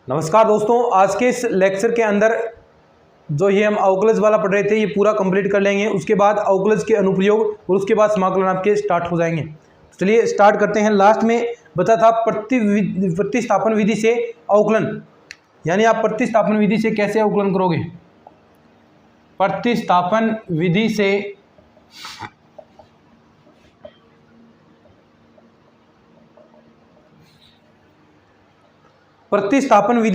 नमस्कार दोस्तों, आज के इस लेक्चर के अंदर जो ये हम अवकलज वाला पढ़ रहे थे ये पूरा कंप्लीट कर लेंगे। उसके बाद अवकलज के अनुप्रयोग और उसके बाद समाकलन आपके स्टार्ट हो जाएंगे। चलिए स्टार्ट करते हैं। लास्ट में बता था प्रतिस्थापन विधि से अवकलन, यानी आप प्रतिस्थापन विधि से कैसे अवकलन करोगे। प्रतिस्थापन विधि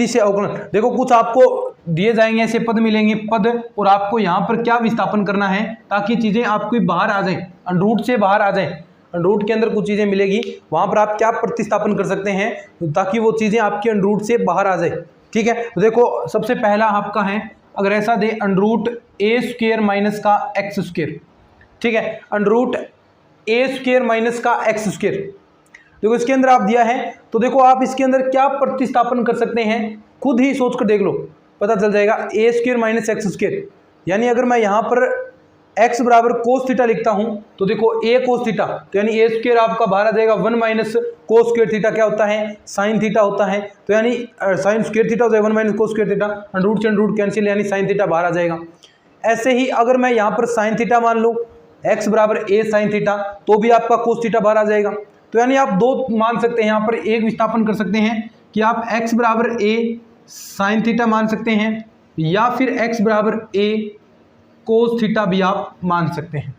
से अवकलन, देखो कुछ आपको दिए जाएंगे, ऐसे पद मिलेंगे पद, और आपको यहाँ पर क्या विस्थापन करना है ताकि चीज़ें आपकी बाहर आ जाए, अंडरूट से बाहर आ जाए। अंडरूट के अंदर कुछ चीज़ें मिलेगी, वहाँ पर आप क्या प्रतिस्थापन कर सकते हैं ताकि वो चीज़ें आपके अंडरूट से बाहर आ जाए। ठीक है, तो देखो सबसे पहला आपका है, अगर ऐसा दे अंडरूट ए स्क्वेयर माइनस का एक्स स्क्वेयर। ठीक है, अंडरूट ए स्क्वेयर माइनस का एक्स स्क्वेयर, देखो इसके अंदर आप दिया है, तो देखो आप इसके अंदर क्या प्रतिस्थापन कर सकते हैं, खुद ही सोच कर देख लो, पता चल जाएगा। ए स्क्वेयर माइनस एक्स स्क्वेयर, यानी अगर मैं यहाँ पर x बराबर कोस थीटा लिखता हूँ तो देखो ए कोस थीटा, तो यानी ए स्क्वेयर आपका बाहर आ जाएगा 1 माइनस कोस स्क्वेयर थीटा क्या होता है, साइन थीटा होता है। तो यानी साइन स्क्वेयर थीटा हो जाएगा 1 minus cos square theta, under root से अंडरूट कैंसिल, यानी साइन थीटा बाहर आ जाएगा। ऐसे ही अगर मैं यहाँ पर साइन थीटा मान लूँ, x बराबर ए साइन थीटा, तो भी आपका कोस थीटा बाहर आ जाएगा। तो यानी आप दो मान सकते हैं, यहाँ पर एक विस्थापन कर सकते हैं कि आप x बराबर ए साइन थीटा मान सकते हैं, या फिर x बराबर ए कोस थीटा भी आप मान सकते हैं।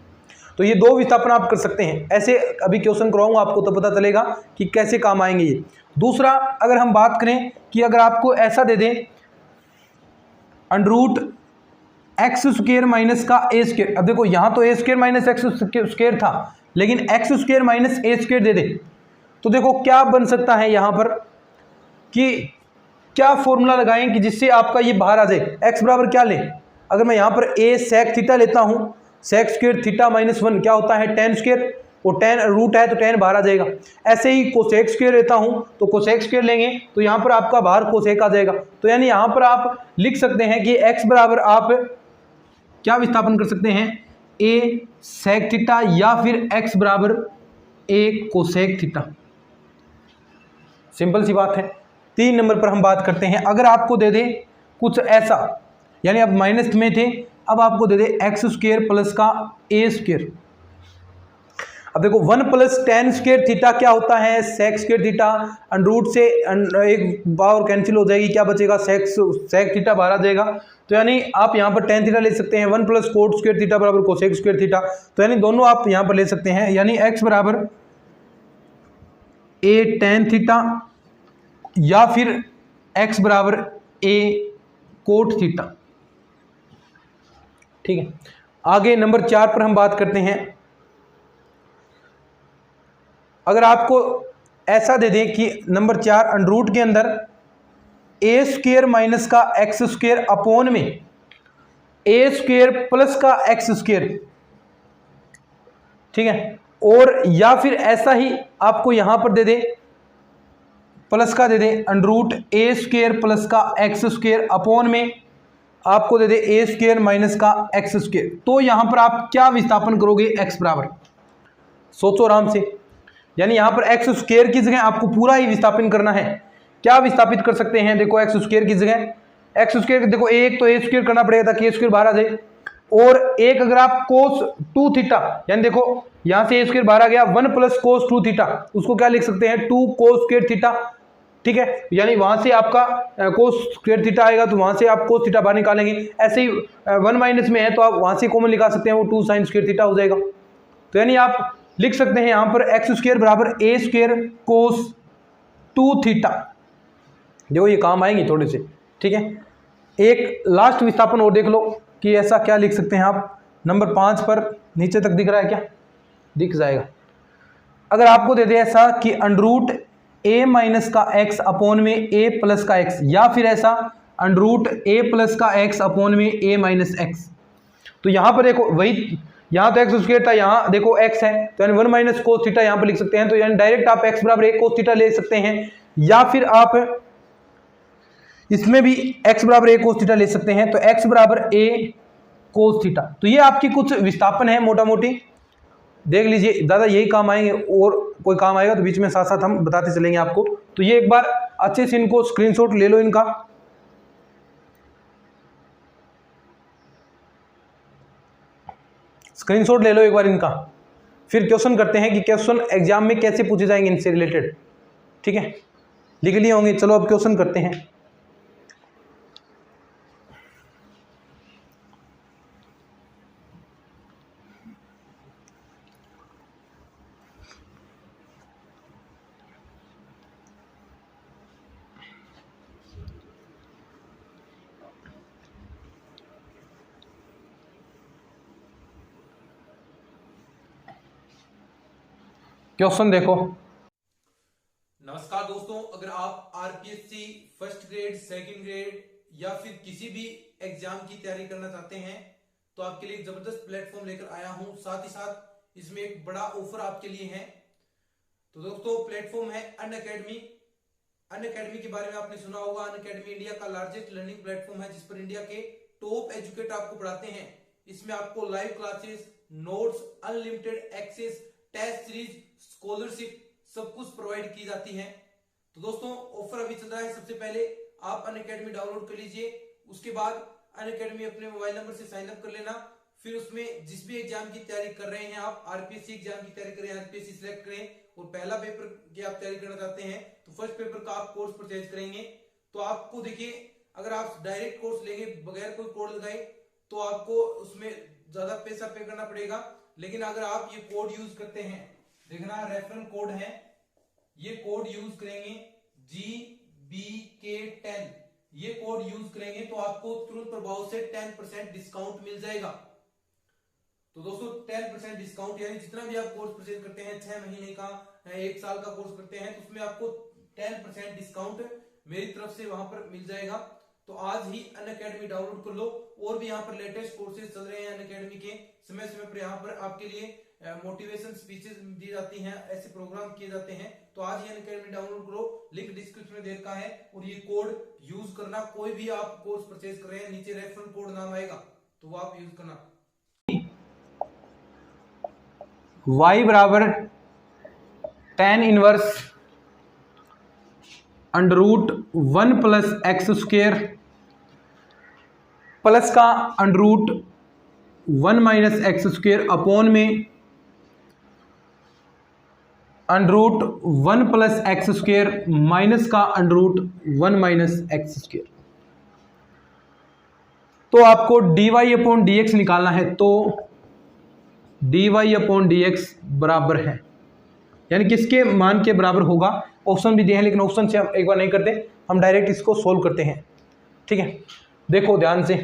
तो ये दो विस्थापन आप कर सकते हैं। ऐसे अभी क्वेश्चन करवाऊंगा आपको तो पता चलेगा कि कैसे काम आएंगे ये। दूसरा, अगर हम बात करें कि अगर आपको ऐसा दे दें अंडरूट एक्स स्क्वेयर माइनस का ए स्क्वेयर, अब देखो यहाँ तो ए स्क्वेयर माइनस एक्स स्क्वेयर था, लेकिन एक्स स्क्वेयर माइनस ए स्क्वेयर दे दे, तो देखो क्या बन सकता है यहाँ पर कि क्या फॉर्मूला लगाएं कि जिससे आपका ये बाहर आ जाए। एक्स बराबर क्या ले, अगर मैं यहाँ पर ए सेक थीटा लेता हूँ, सेक स्क्वेयर थीटा माइनस 1 क्या होता है, टेन स्क्वेयर, वो टेन रूट है तो टेन बाहर आ जाएगा। ऐसे ही कोसेक स्क्वेयर लेता हूँ तो कोसेक स्क्वेयर लेंगे तो यहाँ पर आपका बाहर कोसेक आ जाएगा। तो यानी यहाँ पर आप लिख सकते हैं कि एक्स बराबर आप क्या विस्थापन कर सकते हैं, ए सेक थीटा या फिर x बराबर ए कोसेक थीटा। सिंपल सी बात है। 3 नंबर पर हम बात करते हैं, अगर आपको दे दे कुछ ऐसा, यानी अब माइनस में थे, अब आपको दे दे एक्स स्क्वेयर प्लस का ए स्क्वेयर। अब देखो 1 प्लस टेन स्क्वेयर थीटा क्या होता है, सेक स्क्वेयर थीटा, अंडरूट से एक बार कैंसिल हो जाएगी, क्या बचेगा, सेक थीटा बाहर आ जाएगा। तो यानी आप यहाँ पर टेन थीटा ले सकते हैं, 1 प्लस कोट स्क्वेयर थीटा बराबर कोसेक स्क्वेयर थीटा, तो यानी दोनों आप यहाँ पर ले सकते हैं, यानी x बराबर ए टेन थीटा या फिर x बराबर ए कोट थीटा। ठीक है, आगे नंबर 4 पर हम बात करते हैं। अगर आपको ऐसा दे दें कि नंबर 4 अंडरूट के अंदर ए स्क्वेयर माइनस का एक्स स्क्वेयर अपोन में ए स्क्वेयर प्लस का एक्स स्क्वेयर, ठीक है, और या फिर ऐसा ही आपको यहां पर दे दे प्लस का दे दे अंडरूट ए स्क्वेयर प्लस का एक्स स्क्वेयर अपोन में आपको दे दे ए स्क्वेयर माइनस का एक्स स्क्वेयर, तो यहां पर आप क्या विस्थापन करोगे, एक्स बराबर, सोचो आराम से। यानी यहां पर एक्स स्क्वेयर की जगह आपको पूरा ही विस्थापन करना है। क्या विस्थापित कर सकते हैं, देखो एक्स स्क्वेयर की जगह एक्स स्क्वेयर, देखो एक तो ए स्क्वेयर करना पड़ेगा ताकि ए स्क्वेयर बाहर आ जाए, और एक अगर आप कोस 2 थीटा, यानी देखो यहां से ए स्क्वेयर बाहर आ गया, 1 प्लस कोस 2 थीटा, उसको क्या लिख सकते हैं, 2 कोस स्क्वेयर थीटा। ठीक है, यानी वहां से आपका कोस स्क्वेयर थीटा आएगा तो वहां से आप कोस थीटा बाहर निकालेंगे। ऐसे ही 1 माइनस में है तो आप वहां से कॉमन निकाल सकते हैं, वो 2 साइन स्क्वेयर थीटा हो जाएगा। तो यानी आप लिख सकते हैं यहां पर एक्स स्क्वेयर बराबर ए स्क्वेयर कोस 2 थीटा। देखो ये काम आएंगे थोड़े से। ठीक है, एक लास्ट विस्थापन और देख लो कि ऐसा क्या लिख सकते हैं आप। नंबर 5 पर नीचे तक दिख रहा है, क्या दिख जाएगा। अगर आपको दे दे ऐसा कि अंडरूट ए माइनस का एक्स अपोन में ए प्लस का एक्स, या फिर ऐसा अंडरूट ए प्लस का एक्स अपोन में ए माइनस एक्स, तो यहां पर देखो वही, यहाँ तो एक्स स्क्वेयर था, यहाँ देखो एक्स है, तो यानी 1 माइनस कोस थीटा यहाँ पर लिख सकते हैं। तो यानी डायरेक्ट आप एक्स बराबर ए कोस थीटा ले सकते हैं, या फिर आप इसमें भी एक्स बराबर ए कोस थीटा ले सकते हैं, तो एक्स बराबर ए कोस थीटा। तो ये आपकी कुछ विस्थापन है, मोटा मोटी देख लीजिए, ज़्यादा यही काम आएंगे, और कोई काम आएगा तो बीच में साथ साथ हम बताते चलेंगे आपको। तो ये एक बार अच्छे से इनको स्क्रीनशॉट ले लो इनका। स्क्रीनशॉट ले लो एक बार इनका, फिर क्वेश्चन करते हैं कि क्वेश्चन एग्जाम में कैसे पूछे जाएंगे इनसे रिलेटेड। ठीक है, लिख लिए होंगे। चलो अब क्वेश्चन करते हैं। क्वेश्चन देखो। नमस्कार दोस्तों, अगर आप RPSC first grade, second grade या फिर किसी भी एग्जाम की तैयारी करना चाहते हैं तो आपके लिए एक जबरदस्त प्लेटफॉर्म लेकर आया हूं। साथ ही साथ इसमें एक बड़ा ऑफर आपके लिए है। तो दोस्तों प्लेटफॉर्म है अनअकैडमी। अनअकैडमी के बारे में आपने सुना होगा। अनअकैडमी इंडिया का लार्जेस्ट लर्निंग प्लेटफॉर्म है जिस पर इंडिया के टॉप एजुकेटर आपको पढ़ाते हैं। इसमें आपको live classes, notes, unlimited access, test series, scholarship सब कुछ प्रोवाइड की जाती है। तो दोस्तों ऑफर अभी चल रहा है। सबसे पहले आप अनअकैडमी डाउनलोड कर लीजिए, उसके बाद अनअकैडमी अपने मोबाइल नंबर से साइन अप कर लेना। फिर उसमें जिस भी एग्जाम की तैयारी कर रहे हैं, आप आरपीएससी एग्जाम की तैयारी करें, आरपीएससी सिलेक्ट करें और पहला पेपर की आप तैयारी करना चाहते हैं तो फर्स्ट पेपर का आप कोर्स परचेज करेंगे। तो आपको देखिए, अगर आप डायरेक्ट कोर्स लेंगे बगैर कोई कोड लगाए तो आपको उसमें ज्यादा पैसा पे करना पड़ेगा। लेकिन अगर आप ये कोड यूज करते हैं, देखना रेफरल कोड है, ये कोड यूज करेंगे GBK10, ये कोड यूज करेंगे तो आपको तुरंत प्रभाव से 10% डिस्काउंट मिल जाएगा। तो दोस्तों 10% डिस्काउंट, यानी जितना भी आप कोर्स परचेज करते हैं, 6 महीने का, 1 साल का कोर्स करते हैं, तो उसमें आपको 10% डिस्काउंट मेरी तरफ से वहां पर मिल जाएगा। तो आज ही अनअकैडमी डाउनलोड कर लो। और भी यहाँ पर लेटेस्ट कोर्सेज चल रहे हैं अनअकैडमी के। समय समय पर यहाँ पर आपके लिए मोटिवेशन स्पीचेस दी जाती हैं, ऐसे प्रोग्राम किए जाते हैं। तो आज ही अनअकैडमी डाउनलोड करो, लिंक डिस्क्रिप्शन में दे रखा है और ये कोड यूज करना। कोई भी आप कोर्स परचेज कर रहे हैं, नीचे रेफरल कोड नाम आएगा तो वो आप यूज करना। y बराबर tan inverse under root 1 plus x square plus का under root 1 minus x square upon में under root 1 plus x square minus का under root 1 minus x square. तो आपको dy अपॉन dx निकालना है। तो dy अपॉन dx बराबर है, यानी किसके मान के बराबर होगा। ऑप्शन भी दिए हैं लेकिन ऑप्शन से हम एक बार नहीं करते, हम डायरेक्ट इसको सोल्व करते हैं। ठीक है, देखो ध्यान से।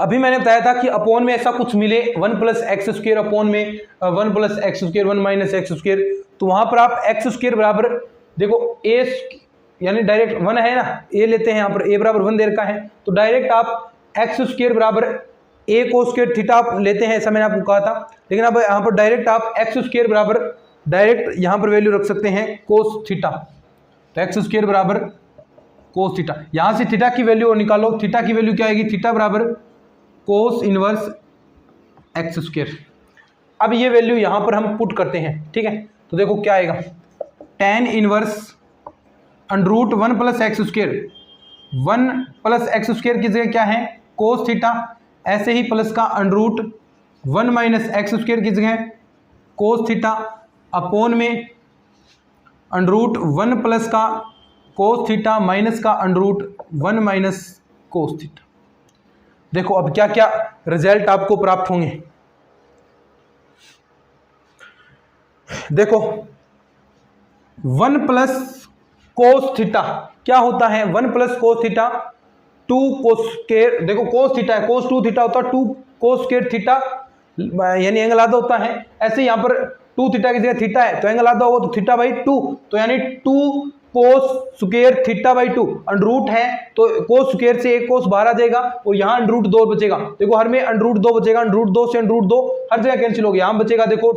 अभी मैंने बताया था कि अपॉन में ऐसा कुछ मिले 1 प्लस एक्स स्क्वेयर अपॉन में 1 plus x square 1 minus x square, तो वहां पर आप एक्स स्क्वेयर बराबर देखो a, यानी डायरेक्ट 1 है ना, a लेते हैं, यहाँ पर a बराबर 1 दे रखा है, तो डायरेक्ट आप एक्स स्क्वेयर बराबर a कोस स्क्वेयर थीटा आप लेते हैं, ऐसा मैंने आपको कहा था। लेकिन अब यहाँ पर डायरेक्ट आप एक्स स्क्वेयर बराबर डायरेक्ट यहाँ पर वैल्यू रख सकते हैं कोस थीटा। तो एक्स स्क्वेयर बराबर कोस थीटा, यहाँ से थीटा की वैल्यू और निकालो। थीटा की वैल्यू क्या आएगी, थीटा बराबर कोस इनवर्स एक्स स्क्वेयर। अब ये वैल्यू यहाँ पर हम पुट करते हैं। ठीक है, तो देखो क्या आएगा, tan inverse under root 1 plus x square, 1 plus x square की जगह क्या है कोस थीटा, ऐसे ही प्लस का under root 1 minus x square की जगह कोस थीटा अपॉन में अंडर रूट 1 प्लस का कोस थीटा माइनस का under root 1 minus cos theta. देखो अब क्या क्या रिजल्ट आपको प्राप्त होंगे। देखो 1 प्लस कोस थीटा क्या होता है, 1 plus cos theta 2 cos square, देखो कोस थीटा है, कोस 2 थीटा होता है, 2 कोस स्क्वायर थीटा यानी एंगल आधा होता है। ऐसे यहाँ पर 2 थीटा की जगह थीटा है तो एंगल आधा होगा तो थीटा बाई 2, तो यानी 2 cos square theta by 2 under root है, तो कोस स्क्वायर से एक कोस बाहर आ जाएगा और यहाँ अंडर रूट 2 बचेगा। देखो हर में अंडर रूट 2 बचेगा, अंडर रूट 2 से अंडर रूट 2 हर जगह कैंसिल हो गया, यहाँ बचेगा देखो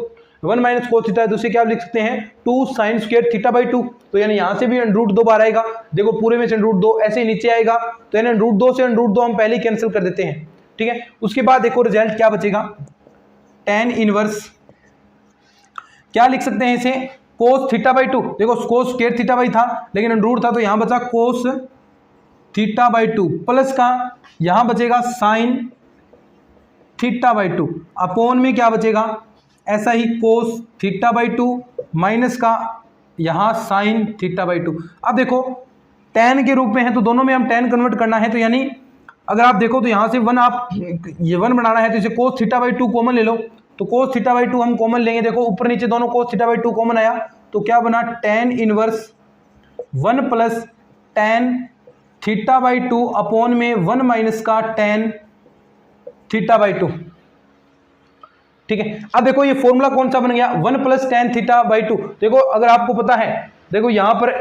1 माइनस कोस थीटा है तो उसे क्या लिख सकते हैं 2 साइन स्क्वायर थीटा बाई 2, तो यानी यहाँ से भी अंडर रूट 2 बाहर आएगा। देखो पूरे में से अंडर रूट 2 ऐसे ही नीचे आएगा, तो यानी अंडर रूट 2 से अंडर रूट 2 हम पहले ही कैंसिल कर देते हैं। ठीक है, उसके बाद देखो रिजल्ट क्या बचेगा, tan इनवर्स क्या लिख सकते हैं इसे कोस थीटा बाई 2, देखो कोस स्क्वायर थीटा बाई था लेकिन अंडर था तो यहां बचा कोस थीटा बाई 2 प्लस का यहां बचेगा साइन थीटा बाई 2 अपोन में क्या बचेगा ऐसा ही कोस थीटा बाई 2 माइनस का यहां साइन थीटा बाई 2। अब देखो tan के रूप में है तो दोनों में हम tan कन्वर्ट करना है, तो यानी अगर आप देखो तो यहां से 1 आप ये 1 बनाना है तो इसे कोस थीटा बाई 2 कॉमन ले लो, तो कोस थीटा बाई 2 हम कॉमन लेंगे। देखो ऊपर नीचे दोनों कोस थीटा बाई 2 कॉमन आया तो क्या बना tan inverse 1 plus tan theta by 2 upon में 1 माइनस का tan थीटा बाई 2। ठीक है, अब देखो ये फॉर्मूला कौन सा बन गया 1 प्लस tan थीटा बाई 2। देखो अगर आपको पता है, देखो यहां पर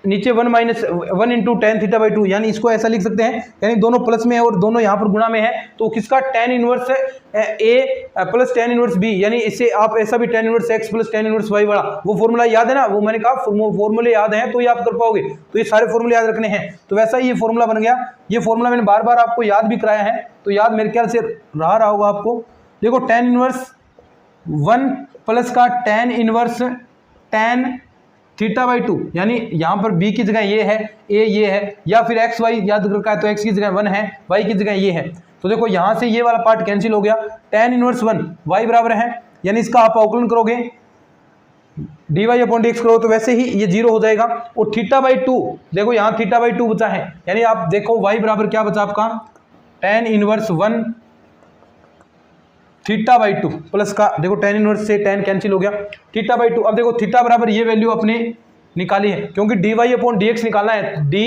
नीचे 1 minus 1 into tan theta by 2, यानी इसको ऐसा लिख सकते हैं, यानी दोनों प्लस में है और दोनों यहां पर गुणा में है तो किसका tan इनवर्स ए प्लस tan इनवर्स बी, यानी इससे आप ऐसा भी tan inverse x plus tan inverse y वाला वो फॉर्मूला याद है ना, वो मैंने कहा फॉर्मूले याद हैं तो ये आप कर पाओगे, तो ये सारे फॉर्मूले याद रखने हैं। तो वैसा ही ये फॉर्मूला बन गया, ये फॉर्मूला मैंने बार बार आपको याद भी कराया है तो याद मेरे ख्याल से रहा होगा आपको। देखो tan इनवर्स 1 प्लस का tan inverse tan theta by 2, यानी यहां पर b की जगह ये है, a ये है, या फिर x y याद रखा है तो x की जगह 1 है, y की जगह ये है। तो देखो यहां से ये वाला पार्ट कैंसिल हो गया, tan इनवर्स 1 y बराबर है, यानी इसका आप अवकलन करोगे dy अपॉन dx करो तो वैसे ही ये 0 हो जाएगा। और थीटा बाई 2, देखो यहां थीटा बाई 2 बचा है, यानी आप देखो y बराबर क्या बचा आपका tan inverse 1 theta by 2 plus का, देखो tan इनवर्स से tan कैंसिल हो गया, थीटा बाई 2। अब देखो थीटा बराबर ये वैल्यू अपने निकाली है, क्योंकि dy अपॉन dx निकालना है, dy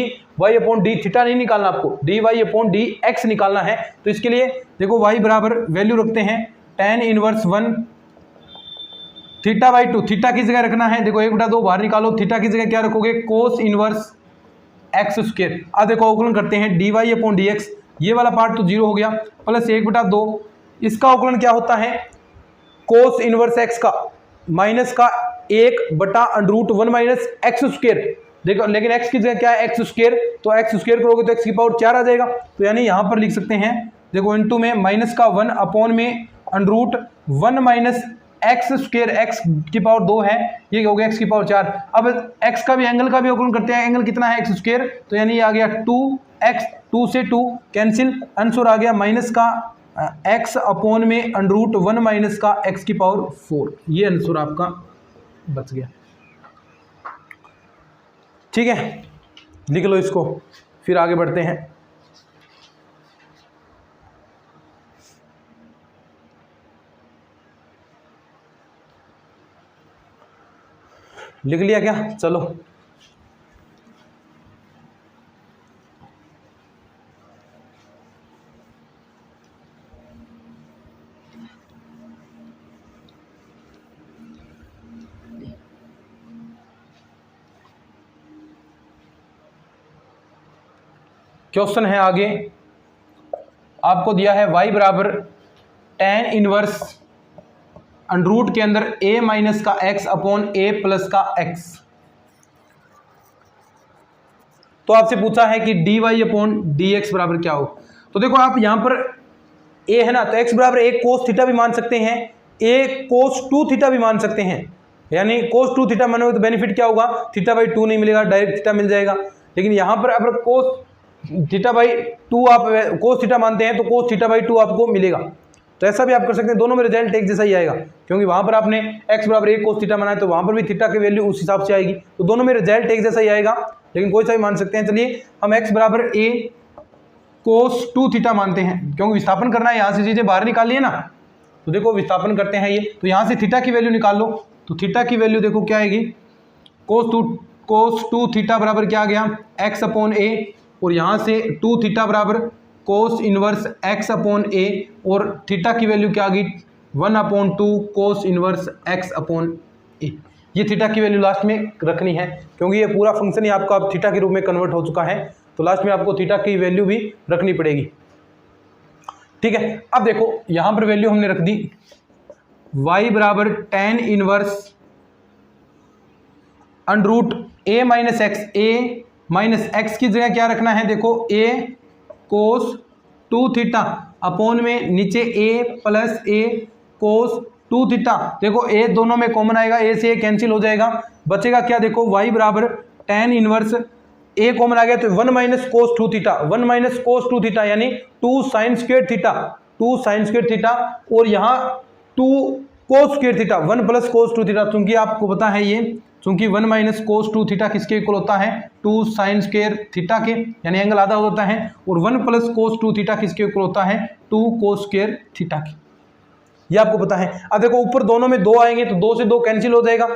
अपॉन d थीटा नहीं निकालना आपको, dy अपॉन dx निकालना है। तो इसके लिए देखो y बराबर वैल्यू रखते हैं tan inverse 1 theta by 2, theta की जगह रखना है, देखो 1/2 बाहर निकालो, थीटा की जगह क्या रखोगे कोस इनवर्स एक्स स्क्वायर। अब देखो अवकलन करते हैं dy अपॉन dx, ये वाला पार्ट तो 0 हो गया, प्लस 1/2, इसका अवकलन क्या होता है कोस इनवर्स एक्स का माइनस का 1/√1 माइनस एक्स स्क्वायर। देखो लेकिन x की जगह क्या है एक्स स्क्वायर, तो एक्स स्क्वायर करोगे तो x की पावर 4 आ जाएगा, तो यानी यहां पर लिख सकते हैं देखो इनटू में माइनस का 1 अपॉन में √1 माइनस एक्स स्क्वायर, एक्स की पावर 2 है, ये हो गया x की पावर 4। अब x का भी एंगल का भी अवकलन करते हैं, एंगल कितना है एक्स स्क्वायर, तो यानी ये आ गया 2x, 2 से 2 कैंसिल, आंसर आ गया माइनस का x अपॉन में √1 माइनस का x की पावर 4, ये आंसर आपका बच गया। ठीक है, लिख लो इसको, फिर आगे बढ़ते हैं। लिख लिया क्या, चलो क्वेश्चन है आगे, आपको दिया है y बराबर tan इनवर्स अंडरूट के अंदर a माइनस का x अपॉन a प्लस का x। तो आपसे पूछा है कि dy अपॉन dx बराबर क्या हो। तो देखो आप यहां पर a है ना, तो x बराबर a कोस थीटा भी मान सकते हैं, a कोस 2 थीटा भी मान सकते हैं, यानी कोस 2 थीटा मानोगे तो बेनिफिट क्या होगा थीटा बाई 2 नहीं मिलेगा, डायरेक्ट थीटा मिल जाएगा। लेकिन यहां पर अगर कोस थीटा बाई 2 आप कोस थीटा मानते हैं तो कोस थीटा बाई 2 आपको मिलेगा, तो ऐसा भी आप कर सकते हैं, दोनों में रिजल्ट एक जैसा ही आएगा, क्योंकि वहां पर आपने x बराबर 1 कोस थीटा माना है तो वहां पर भी थीटा की वैल्यू उस हिसाब से आएगी, तो दोनों में रिजल्ट एक जैसा ही आएगा, लेकिन कोई सा भी मान सकते हैं। चलिए हम x बराबर a कोस 2 थीटा मानते हैं, क्योंकि विस्थापन करना है, यहाँ से चीजें बाहर निकाल लिए ना, तो देखो विस्थापन करते हैं ये, तो यहाँ से थीटा की वैल्यू निकाल लो, तो थीटा की वैल्यू देखो क्या आएगी कोस 2 थीटा बराबर क्या आ गया x अपॉन a, और यहाँ से 2 थीटा बराबर cos inverse x upon a, और थीटा की वैल्यू क्या आ गई 1/2 cos inverse x upon a। ये थीटा की वैल्यू लास्ट में रखनी है, क्योंकि ये पूरा फंक्शन ही आपका अब थीटा के रूप में कन्वर्ट हो चुका है, तो लास्ट में आपको थीटा की वैल्यू भी रखनी पड़ेगी। ठीक है, अब देखो यहाँ पर वैल्यू हमने रख दी y बराबर tan inverse under root a minus x, a minus x की जगह क्या रखना है, देखो a कोस 2 थीटा अपॉन में नीचे a plus a cos 2 theta. देखो ए दोनों में कॉमन आएगा, ए से ए कैंसिल हो जाएगा, बचेगा क्या, देखो y बराबर tan इनवर्स ए कॉमन आ गया तो 1 माइनस कोस 2 थीटा, 1 माइनस कोस 2 थीटा यानी 2 sine square theta, 2 sine square theta, और यहाँ 2 cos square theta, 1 plus cos 2 theta, क्योंकि आपको पता है ये, क्योंकि 1 माइनस कोस 2 थीटा किसके इक्वल होता है, 2 साइन स्क्वायर थीटा के, यानी एंगल आधा होता है, और 1 प्लस कोस 2 थीटा किसके इक्वल होता है, 2 कोस स्क्वायर थीटा के, ये आपको पता है। अब देखो ऊपर दोनों में 2 आएंगे तो 2 से 2 कैंसिल हो जाएगा,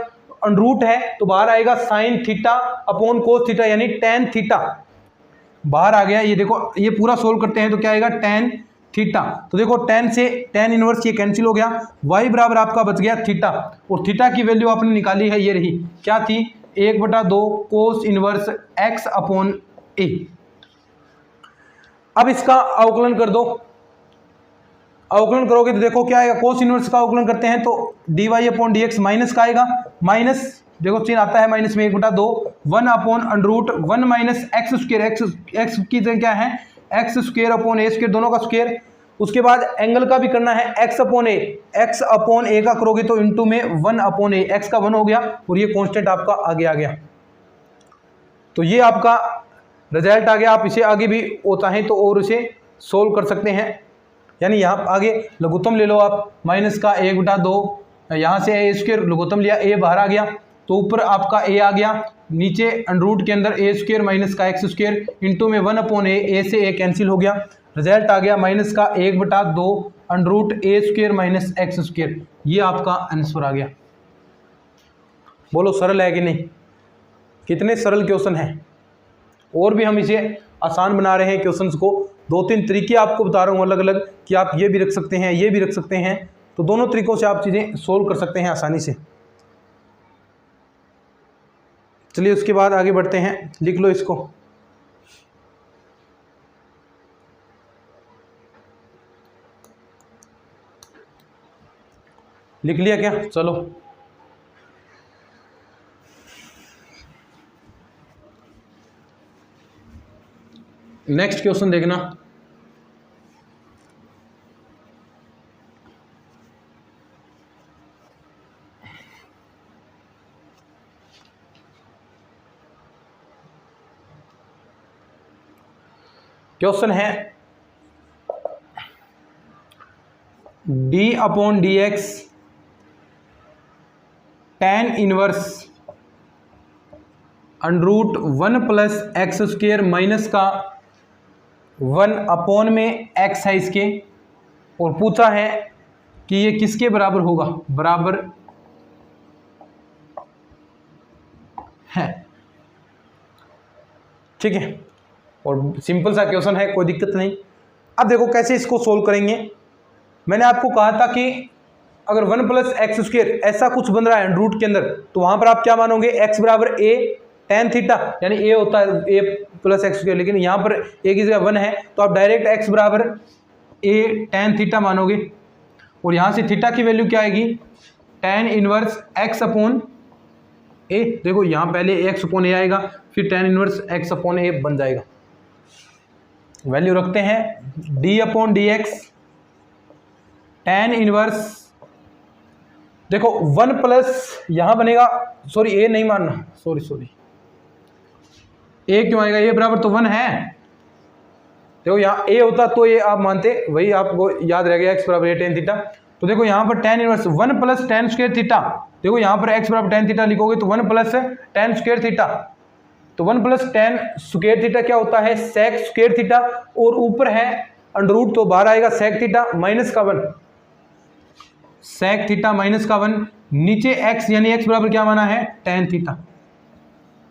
अंडरूट है तो बाहर आएगा sine theta upon cos theta यानी tan थीटा, बाहर आ गया। ये देखो ये पूरा सोल्व करते हैं तो क्या आएगा, tan थीटा, तो देखो tan से tan इनवर्स ये कैंसिल हो गया, y बराबर आपका बच गया थीटा, और थीटा की वैल्यू आपने निकाली है, ये रही, क्या थी, 1/2 cos inverse x upon a। अब इसका अवकलन कर दो, अवकलन करोगे तो देखो क्या आएगा, कोस इनवर्स का अवकलन करते हैं तो dy अपॉन dx माइनस का आएगा, माइनस देखो चिन्ह आता है माइनस में 1/2, 1 upon under root 1 minus x square, x की जगह क्या है, एक्स स्क्वायर अपॉन ए स्क्वायर, दोनों का स्क्वायर। उसके बाद एंगल का भी करना है, एक्स अपॉन ए का करोगे तो इंटू में 1 अपॉन ए, एक्स का 1 हो गया और ये कांस्टेंट आपका आगे आ गया। तो ये आपका रिजल्ट आ गया। आप इसे आगे भी होता है तो और इसे सोल्व कर सकते हैं, यानी यहाँ आगे लघुत्तम ले लो आप, माइनस का 1/2, यहाँ से ए स्क्वायर लघुत्तम लिया, ए बाहर आ गया तो ऊपर आपका ए आ गया, नीचे अंडरूट के अंदर ए स्क्वायर माइनस का एक्स स्क्वायर इंटू में 1 अपॉन ए से ए कैंसिल हो गया, रिजल्ट आ गया माइनस का 1/2 अंडरूट ए स्क्वायर माइनस एक्स स्क्वायर, ये आपका आंसर आ गया। बोलो सरल है कि नहीं, कितने सरल क्वेश्चन हैं, और भी हम इसे आसान बना रहे हैं क्वेश्चंस को, 2-3 तरीके आपको बता रहा हूँ अलग अलग कि आप ये भी रख सकते हैं, ये भी रख सकते हैं, तो दोनों तरीकों से आप चीज़ें सोल्व कर सकते हैं आसानी से। चलिए उसके बाद आगे बढ़ते हैं, लिख लो इसको। लिख लिया क्या, चलो नेक्स्ट क्वेश्चन देखना। क्वेश्चन है d upon d x tan inverse under root 1 plus x square minus का 1 अपॉन में x है इसके, और पूछा है कि ये किसके बराबर होगा, बराबर है, ठीक है, और सिंपल सा क्वेश्चन है, कोई दिक्कत नहीं। अब देखो कैसे इसको सोल्व करेंगे। मैंने आपको कहा था कि अगर 1 प्लस एक्स स्क्वायर ऐसा कुछ बन रहा है रूट के अंदर, तो वहां पर आप क्या मानोगे, x बराबर a tan थीटा, यानी a होता है a प्लस एक्स स्क्वायर, लेकिन यहाँ पर a की जगह 1 है तो आप डायरेक्ट x बराबर a tan थीटा मानोगे, और यहाँ से थीटा की वैल्यू क्या आएगी, tan inverse x upon a। देखो यहाँ पहले x अपॉन a आएगा, फिर tan inverse x upon a बन जाएगा। वैल्यू रखते हैं d upon d x tan inverse, देखो 1 प्लस यहाँ बनेगा, सॉरी a नहीं मानना, सॉरी a क्यों आएगा, a बराबर तो 1 है। देखो यहाँ a होता तो ये आप मानते, वही आपको याद रह गया x बराबर tan थीटा। तो देखो यहाँ पर tan inverse 1 plus tan square theta, देखो यहाँ पर x बराबर tan थीटा लिखोगे तो 1 प्लस tan स्क्वायर थीटा, तो 1 प्लस tan स्क्वायर थीटा क्या होता है, sec स्क्वायर थीटा, और ऊपर है अंडररूट तो बाहर आएगा sec थीटा माइनस का 1, sec थीटा माइनस का 1, नीचे x यानी x बराबर क्या माना है, tan थीटा।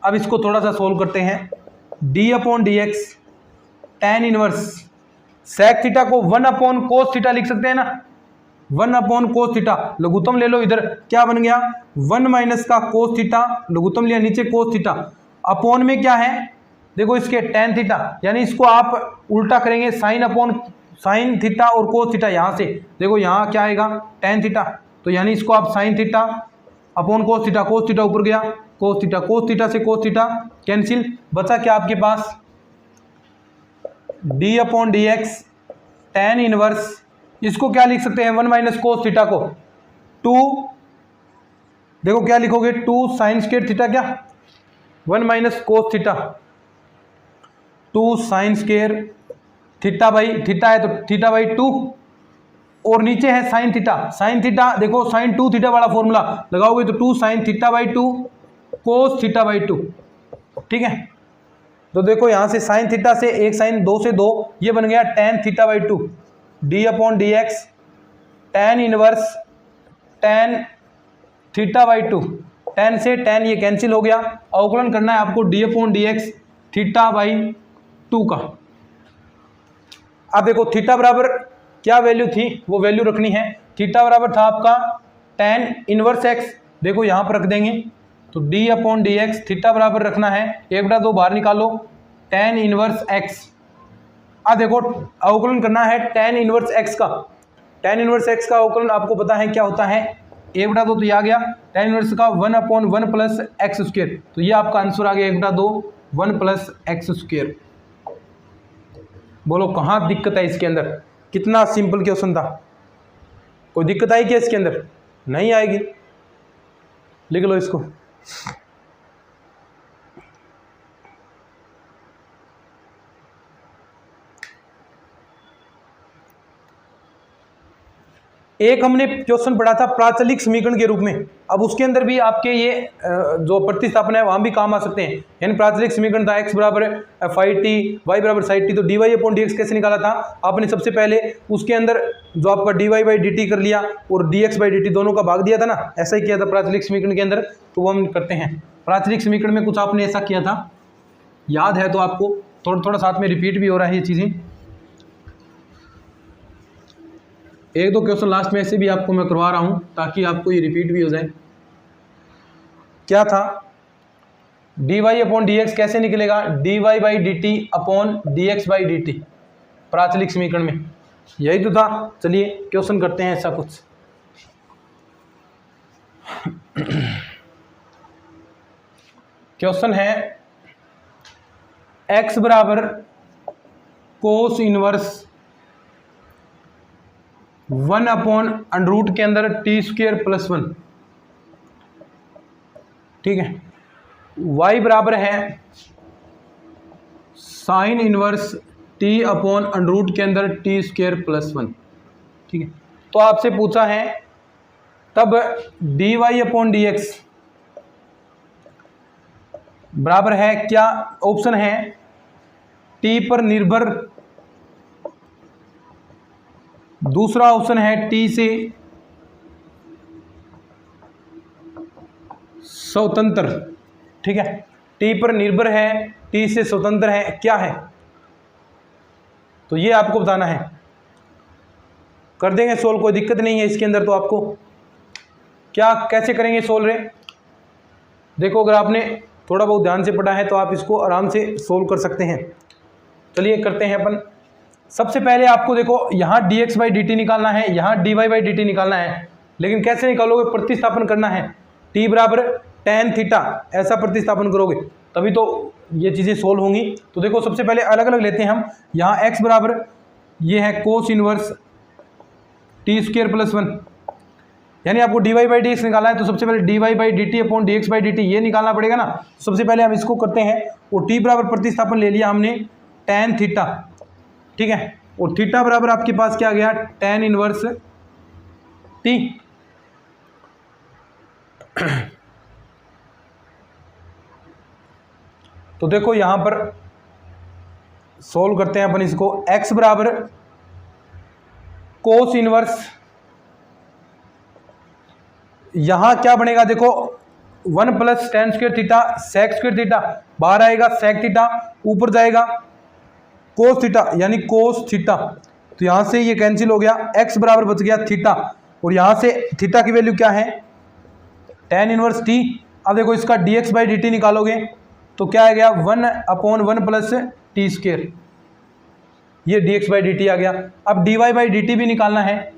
अब इसको थोड़ा सा सोल्व करते हैं, d upon d x tan inverse sec theta को 1 अपॉन कोस थीटा लिख सकते हैं ना, 1 अपॉन कोस थीटा, लघुत्तम ले लो, इधर क्या बन गया 1 माइनस का कोस थीटा, लघुत्तम लिया, नीचे कोस थीटा, अपॉन में क्या है, देखो इसके tan थीटा, यानी इसको आप उल्टा करेंगे साइन अपॉन साइन थीटा और कोस थीटा, यहाँ से देखो यहाँ क्या आएगा tan थीटा, तो यानी इसको आप sine theta upon cos theta ऊपर गया, कोस थीटा से कोस थीटा कैंसिल, बचा क्या आपके पास d upon d x tan inverse, इसको क्या लिख सकते हैं 1 माइनस कोस थीटा को, टू, देखो क्या लिखोगे, 2 साइन स्क्वायर थीटा, क्या 1 minus cos theta, 2 sine square theta by theta है तो थीटा बाई 2, और नीचे है साइन थीटा। साइन थीटा देखो साइन 2 थीटा वाला फॉर्मूला लगाओगे तो 2 sine theta by 2 cos theta by 2, ठीक है। तो देखो यहां से साइन थीटा से एक साइन 2 से 2, ये बन गया tan theta by 2 D upon d x, tan inverse tan theta by 2, tan से tan ये कैंसिल हो गया, अवकलन करना है आपको D upon d x theta by 2 का। अब देखो थीटा बराबर क्या वैल्यू थी, वो वैल्यू रखनी है। थीटा बराबर था आपका tan इनवर्स एक्स, देखो यहां पर रख देंगे तो d upon d x, theta बराबर रखना है 1/2 बाहर निकालो tan इनवर्स एक्स। अब देखो अवकलन करना है tan इनवर्स एक्स का। tan इनवर्स एक्स का अवकलन आपको पता है क्या होता है, 1/2 तो ये आ गया, tan इनवर्स का 1/1 प्लस एक्स स्क्वायर, तो ये आपका आंसर आ गया 1/2 1 प्लस एक्स स्क्वायर। बोलो कहाँ दिक्कत है इसके अंदर, कितना सिंपल क्वेश्चन था, कोई दिक्कत आई क्या इसके अंदर? नहीं आएगी, लिख लो इसको। एक हमने क्वेश्चन पढ़ा था प्राचलिक समीकरण के रूप में, अब उसके अंदर भी आपके ये जो प्रतिस्थापन है वहां भी काम आ सकते हैं। यानी प्राचलिक समीकरण था x बराबर फाई टी, वाई बराबर साई टी, तो d y upon d x कैसे निकाला था आपने? सबसे पहले उसके अंदर जो आपका d y by d t कर लिया और d x by d t दोनों का भाग दिया था ना, ऐसा ही किया था प्राचलिक समीकरण के अंदर, तो वो हम करते हैं। प्राचलिक समीकरण में कुछ आपने ऐसा किया था, याद है तो आपको थोड़ा थोड़ा साथ में रिपीट भी हो रहा है ये चीज़ें। एक दो क्वेश्चन लास्ट में ऐसे भी आपको मैं करवा रहा हूं ताकि आपको ये रिपीट भी हो जाए। क्या था, d y upon d x कैसे निकलेगा? D y by d t upon d x by d t, प्राचलिक समीकरण में यही तो था। चलिए क्वेश्चन करते हैं ऐसा कुछ। क्वेश्चन है x बराबर कोस इनवर्स 1 अपॉन अंडरूट के अंदर टी स्क्वेयर प्लस 1, ठीक है। y बराबर है sine inverse t upon under root के अंदर टी स्क्वेयर प्लस 1, ठीक है। तो आपसे पूछा है तब d y upon d x बराबर है क्या? ऑप्शन है t पर निर्भर, दूसरा ऑप्शन है t से स्वतंत्र, ठीक है। t पर निर्भर है, t से स्वतंत्र है, क्या है? तो ये आपको बताना है। कर देंगे सोल्व, कोई दिक्कत नहीं है इसके अंदर। तो आपको क्या कैसे करेंगे सोल्व रे? देखो अगर आपने थोड़ा बहुत ध्यान से पढ़ा है तो आप इसको आराम से सोल्व कर सकते हैं। चलिए करते हैं अपन। सबसे पहले आपको देखो यहाँ d x by d t निकालना है, यहाँ d y by d t निकालना है, लेकिन कैसे निकालोगे? प्रतिस्थापन करना है। टी बराबर tan थीटा ऐसा प्रतिस्थापन करोगे तभी तो ये चीज़ें सोल्व होंगी। तो देखो सबसे पहले अलग अलग लेते हैं हम। यहाँ x बराबर ये है cos inverse t square plus 1, यानी आपको d y by d x निकालना है। तो सबसे पहले d y by d t upon d x by d t ये निकालना पड़ेगा ना। सबसे पहले हम इसको करते हैं। और टी बराबर प्रतिस्थापन ले लिया हमने tan थीटा, ठीक है। और थीटा बराबर आपके पास क्या आ गया? tan inverse T. तो देखो यहां पर सोल्व करते हैं अपन इसको। x बराबर कोस इनवर्स, यहां क्या बनेगा? देखो 1 plus tan square theta sec square theta, बाहर आएगा sec थीटा, ऊपर जाएगा कोस थीटा यानी कोस थीटा। तो यहां से ये कैंसिल हो गया, x बराबर बच गया थीटा। और यहां से थीटा की वैल्यू क्या है? tan inverse t। अब देखो इसका dx बाई dt निकालोगे तो क्या आ गया? 1 अपॉन 1 प्लस टी स्क्वेयर, ये dx बाई dt आ गया। अब dy बाई dt भी निकालना है,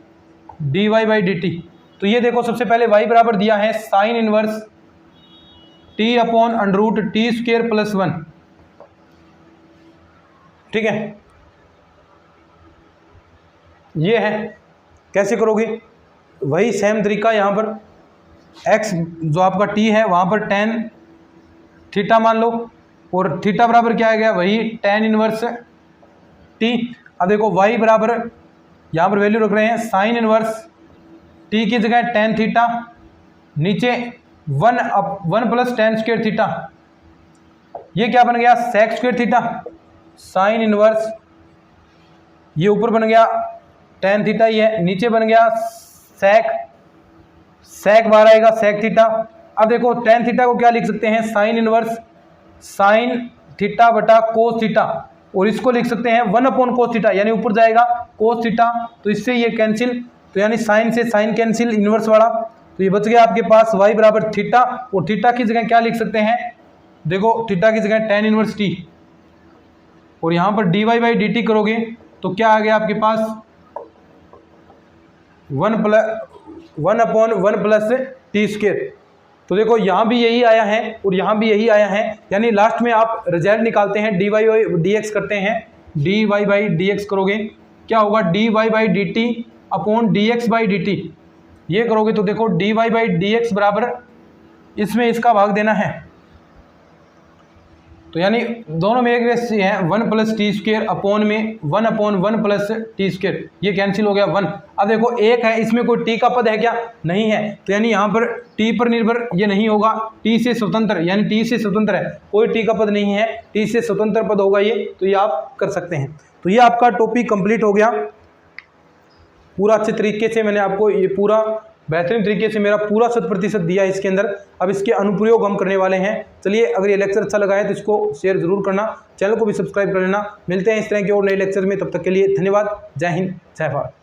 dy बाई dt। तो ये देखो सबसे पहले y बराबर दिया है sine inverse t upon under root T square plus 1, ठीक है। ये है, कैसे करोगे? वही सेम तरीका यहाँ पर x जो आपका t है वहाँ पर tan थीटा मान लो, और थीटा बराबर क्या आ गया, वही tan इनवर्स t। अब देखो y बराबर यहाँ पर वैल्यू रख रहे हैं साइन इनवर्स t की जगह tan थीटा, नीचे 1 प्लस tan स्क्वायर थीटा, ये क्या बन गया sec square theta sine inverse, ये ऊपर बन गया tan थीटा, ये नीचे बन गया sec बाहर आएगा sec थीटा। अब देखो tan थीटा को क्या लिख सकते हैं, साइन इनवर्स साइन थीटा बटा कोस थीटा, और इसको लिख सकते हैं 1 अपॉन कोस थीटा, यानी ऊपर जाएगा कोस थीटा, तो इससे ये कैंसिल, तो यानी साइन से साइन कैंसिल इनवर्स वाला, तो ये बच गया आपके पास y बराबर थीटा, और थीटा की जगह क्या लिख सकते हैं, देखो थीटा की जगह tan इनवर्स t, और यहाँ पर dy बाई dt करोगे तो क्या आ गया आपके पास 1 अपॉन 1 प्लस टी स्क्वायर। तो देखो यहाँ भी यही आया है और यहाँ भी यही आया है, यानी लास्ट में आप रिजल्ट निकालते हैं dy बाई dx करते हैं, dy बाई dx करोगे क्या होगा dy by dt upon dx by dt, ये करोगे तो देखो dy बाई dx बराबर इसमें इसका भाग देना है, तो यानी दोनों में एक वैसे हैं 1 प्लस टी स्क्वायर अपॉन में 1 अपॉन 1 प्लस टी स्क्वायर, ये कैंसिल हो गया 1। अब देखो एक है, इसमें कोई टी का पद है क्या, नहीं है, तो यानी यहाँ पर टी पर निर्भर ये नहीं होगा, टी से स्वतंत्र, यानी टी से स्वतंत्र है, कोई टी का पद नहीं है, टी से स्वतंत्र पद होगा ये, तो ये आप कर सकते हैं। तो ये आपका टॉपिक कंप्लीट हो गया पूरा, अच्छे तरीके से मैंने आपको ये पूरा बेहतरीन तरीके से मेरा पूरा 100% दिया है इसके अंदर। अब इसके अनुप्रयोग हम करने वाले हैं। चलिए, अगर ये लेक्चर अच्छा लगा है तो इसको शेयर जरूर करना, चैनल को भी सब्सक्राइब कर लेना। मिलते हैं इस तरह के और नए लेक्चर में, तब तक के लिए धन्यवाद। जय हिंद, जय भारत।